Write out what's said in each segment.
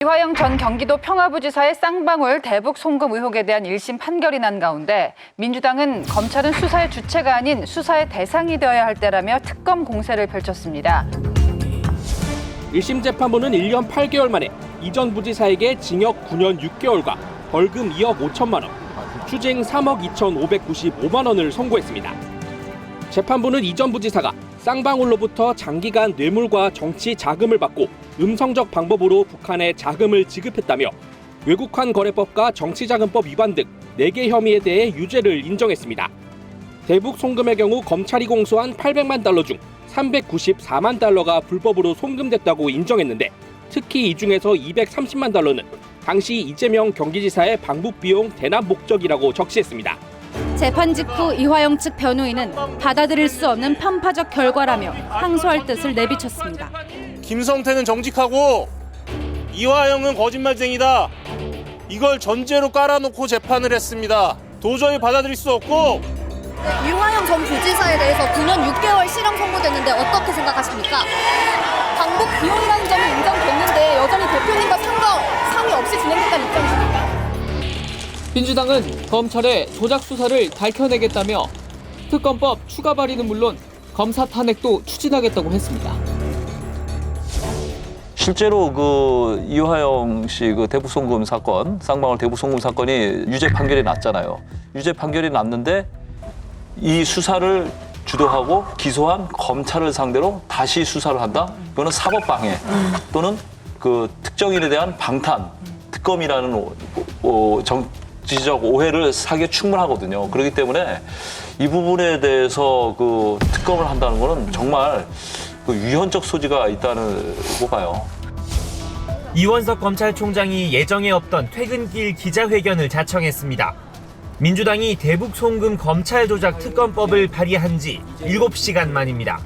이화영 전 경기도 평화부지사의 쌍방울 대북 송금 의혹에 대한 1심 판결이 난 가운데 민주당은 검찰은 수사의 주체가 아닌 수사의 대상이 되어야 할 때라며 특검 공세를 펼쳤습니다. 1심 재판부는 1년 8개월 만에 이 전 부지사에게 징역 9년 6개월과 벌금 2억 5천만 원, 추징 3억 2,595만 원을 선고했습니다. 재판부는 이 전 부지사가 쌍방울로부터 장기간 뇌물과 정치 자금을 받고 음성적 방법으로 북한에 자금을 지급했다며 외국환 거래법과 정치자금법 위반 등 4개 혐의에 대해 유죄를 인정했습니다. 대북 송금의 경우 검찰이 공소한 800만 달러 중 394만 달러가 불법으로 송금됐다고 인정했는데 특히 이 중에서 230만 달러는 당시 이재명 경기지사의 방북 비용 대납 목적이라고 적시했습니다. 재판 직후 이화영 측 변호인은 받아들일 수 없는 편파적 결과라며 항소할 뜻을 내비쳤습니다. 김성태는 정직하고 이화영은 거짓말쟁이다. 이걸 전제로 깔아놓고 재판을 했습니다. 도저히 받아들일 수 없고. 이화영 전 부지사에 대해서 9년 6개월 실형 선고됐는데 어떻게 생각하십니까? 방북 비용이라는 점이 인정됐는데 여전히 대표님과 상의 없이 진행됐다는 입장이십니까? 민주당은 검찰의 조작 수사를 밝혀내겠다며 특검법 추가 발의는 물론 검사 탄핵도 추진하겠다고 했습니다. 실제로 그 이화영 씨 그 대북 송금 사건, 쌍방울 대북 송금 사건이 유죄 판결이 났잖아요. 유죄 판결이 났는데 이 수사를 주도하고 기소한 검찰을 상대로 다시 수사를 한다? 이거는 사법방해 또는 그 특정인에 대한 방탄, 특검이라는 정치적 오해를 사기에 충분하거든요. 그렇기 때문에 이 부분에 대해서 그 특검을 한다는 거는 정말 그 위헌적 소지가 있다고 봐요. 이원석 검찰총장이 예정에 없던 퇴근길 기자회견을 자청했습니다. 민주당이 대북 송금 검찰 조작 특검법을 발의한 지 7시간 만입니다.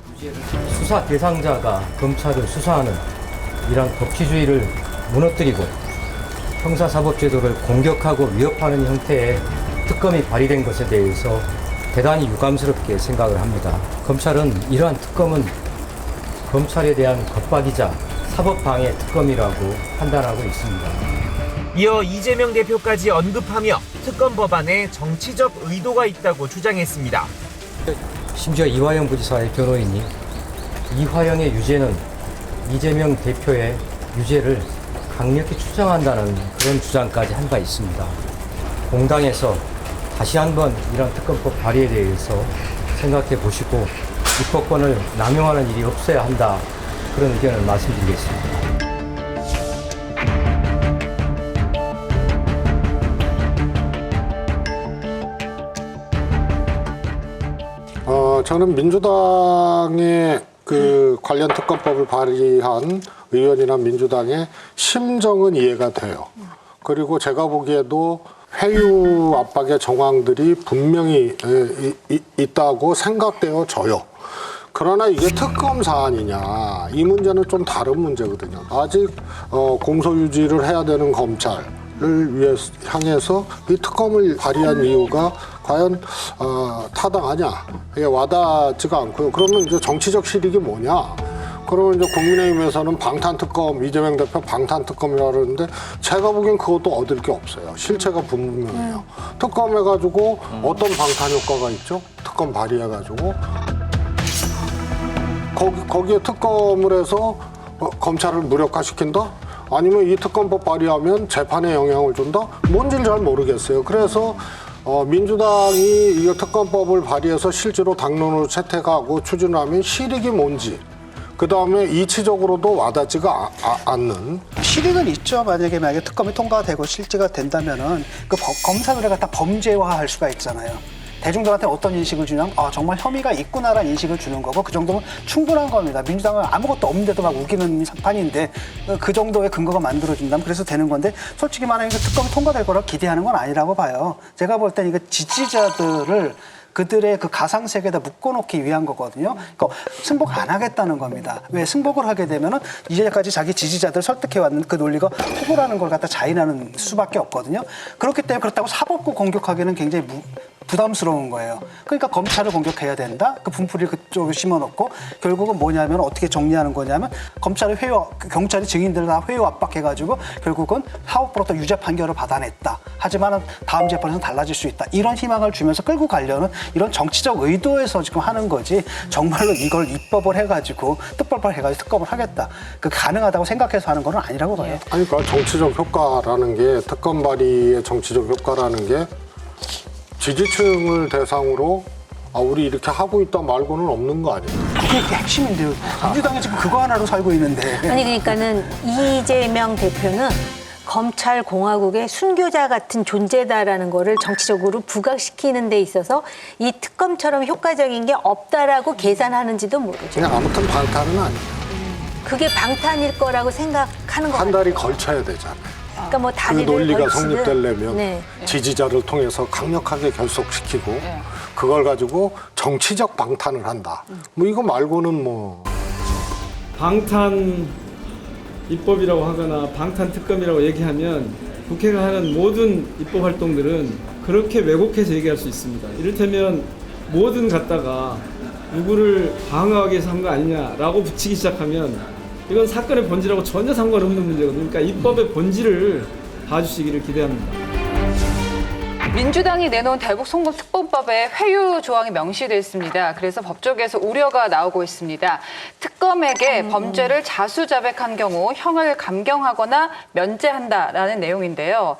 수사 대상자가 검찰을 수사하는 이런 법치주의를 무너뜨리고 형사사법제도를 공격하고 위협하는 형태의 특검이 발의된 것에 대해서 대단히 유감스럽게 생각을 합니다. 검찰은 이러한 특검은 검찰에 대한 겁박이자 사법방해 특검이라고 판단하고 있습니다. 이어 이재명 대표까지 언급하며 특검 법안에 정치적 의도가 있다고 주장했습니다. 심지어 이화영 부지사의 변호인이 이화영의 유죄는 이재명 대표의 유죄를 강력히 추정한다는 그런 주장까지 한 바 있습니다. 공당에서 다시 한번 이런 특검법 발의에 대해서 생각해 보시고 입법권을 남용하는 일이 없어야 한다. 그런 의견을 말씀드리겠습니다. 저는 민주당의 그 관련 특검법을 발의한 의원이나 민주당의 심정은 이해가 돼요. 그리고 제가 보기에도 회유 압박의 정황들이 분명히 있다고 생각되어져요. 그러나 이게 특검 사안이냐, 이 문제는 좀 다른 문제거든요. 아직 공소유지를 해야 되는 검찰을 향해서 이 특검을 발의한 이유가 과연 타당하냐, 이게 와닿지가 않고요. 그러면 이제 정치적 실익이 뭐냐? 그러면 이제 국민의힘에서는 방탄특검, 이재명 대표 방탄특검이라고 그러는데 제가 보기엔 그것도 얻을 게 없어요. 실체가 분명해요. 특검해가지고 어떤 방탄 효과가 있죠? 특검 발의해가지고 거기에 특검을 해서 검찰을 무력화시킨다? 아니면 이 특검법 발의하면 재판에 영향을 준다? 뭔지를 잘 모르겠어요. 그래서 민주당이 이 특검법을 발의해서 실제로 당론으로 채택하고 추진하면 실익이 뭔지, 그 다음에 이치적으로도 와닿지가 않는. 실익은 있죠. 만약에 특검이 통과되고 실제가 된다면은 그 검사들을 갖다 범죄화할 수가 있잖아요. 대중들한테 어떤 인식을 주냐면 정말 혐의가 있구나라는 인식을 주는 거고 그 정도면 충분한 겁니다. 민주당은 아무것도 없는데도 막 우기는 판인데 그 정도의 근거가 만들어진다면 그래서 되는 건데 솔직히 말하면 특검이 통과될 거라 기대하는 건 아니라고 봐요. 제가 볼 때는 이거 지지자들을 그들의 그 가상세계에다 묶어놓기 위한 거거든요. 그러니까 승복 안 하겠다는 겁니다. 왜 승복을 하게 되면은 이제까지 자기 지지자들 설득해왔는 그 논리가 후보라는 걸 갖다 자인하는 수밖에 없거든요. 그렇기 때문에 그렇다고 사법부 공격하기는 굉장히 부담스러운 거예요. 그러니까 검찰을 공격해야 된다. 그 분풀이를 그쪽에 심어놓고 결국은 뭐냐면 어떻게 정리하는 거냐면 경찰이 증인들 다 회유 압박해가지고 결국은 사법부로부터 유죄 판결을 받아냈다. 하지만 다음 재판에서는 달라질 수 있다. 이런 희망을 주면서 끌고 가려는 이런 정치적 의도에서 지금 하는 거지 정말로 이걸 입법을 해가지고 특법을 해가지고 특검을 하겠다. 그 가능하다고 생각해서 하는 건 아니라고 봐요. 아니, 그러니까 정치적 효과라는 게 특검 발의의 정치적 효과라는 게 지지층을 대상으로 우리 이렇게 하고 있다 말고는 없는 거 아니에요? 그게 핵심인데요. 민주당이 지금 그거 하나로 살고 있는데. 아니 그러니까는 이재명 대표는 검찰 공화국의 순교자 같은 존재다라는 거를 정치적으로 부각시키는 데 있어서 이 특검처럼 효과적인 게 없다라고 계산하는지도 모르죠. 그냥 아무튼 방탄은 아니에요. 그게 방탄일 거라고 생각하는 거 한 같아요. 달이 걸쳐야 되잖아요. 그러니까 뭐 그 다리를 논리가 걸치는, 성립되려면 네. 지지자를 통해서 강력하게 결속시키고 그걸 가지고 정치적 방탄을 한다. 뭐 이거 말고는 뭐 방탄 입법이라고 하거나 방탄 특검이라고 얘기하면 국회가 하는 모든 입법 활동들은 그렇게 왜곡해서 얘기할 수 있습니다. 이를테면 뭐든 갖다가 누구를 방어하기 위해서 한 거 아니냐라고 붙이기 시작하면 이건 사건의 본질하고 전혀 상관없는 문제거든요. 그러니까 입법의 본질을 봐주시기를 기대합니다. 민주당이 내놓은 대북 송금 특검법에 회유 조항이 명시돼 있습니다. 그래서 법조계에서 우려가 나오고 있습니다. 특검에게 범죄를 자수자백한 경우 형을 감경하거나 면제한다라는 내용인데요.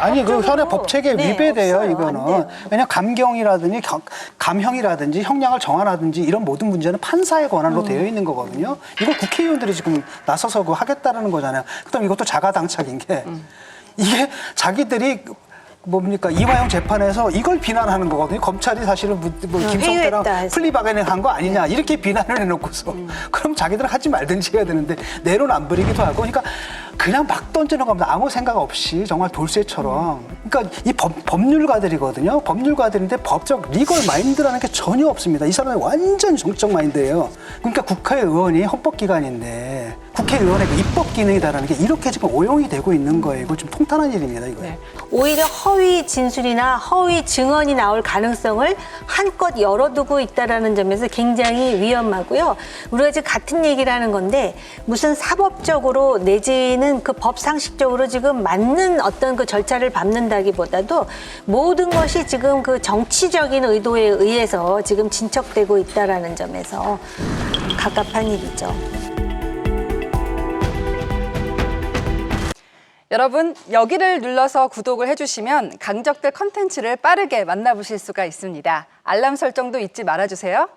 아니 그 현행 법 체계에 네, 위배돼요. 없어요. 안 이거는. 돼요. 왜냐하면 감경이라든지 감형이라든지 형량을 정하라든지 이런 모든 문제는 판사의 권한으로 되어 있는 거거든요. 이걸 국회의원들이 지금 나서서 하겠다라는 거잖아요. 그다음 이것도 자가당착인 게 이게 자기들이 뭡니까 이화영 재판에서 이걸 비난하는 거거든요. 검찰이 사실은 뭐 김성태랑 플리바게닝 한 거 아니냐 이렇게 비난을 해놓고서 그럼 자기들은 하지 말든지 해야 되는데 내로는 안 버리기도 하고 그러니까 그냥 막 던지는 겁니다. 아무 생각 없이 정말 돌쇠처럼. 그러니까 이 법률가들이거든요. 법률가들인데 법적 리걸 마인드라는 게 전혀 없습니다. 이 사람은 완전 정적 마인드예요. 그러니까 국회의원이 헌법기관인데 국회의원의 그 입법 기능이다라는 게 이렇게 지금 오용이 되고 있는 거예요. 이거 좀 통탄한 일입니다. 이거. 네. 오히려 허위 진술이나 허위 증언이 나올 가능성을 한껏 열어두고 있다라는 점에서 굉장히 위험하고요. 우리가 지금 같은 얘기를 하는 건데 무슨 사법적으로 내지는 그 법 상식적으로 지금 맞는 어떤 그 절차를 밟는다기보다도 모든 것이 지금 그 정치적인 의도에 의해서 지금 진척되고 있다라는 점에서 갑갑한 일이죠. 여러분 여기를 눌러서 구독을 해주시면 강적들 컨텐츠를 빠르게 만나보실 수가 있습니다. 알람 설정도 잊지 말아주세요.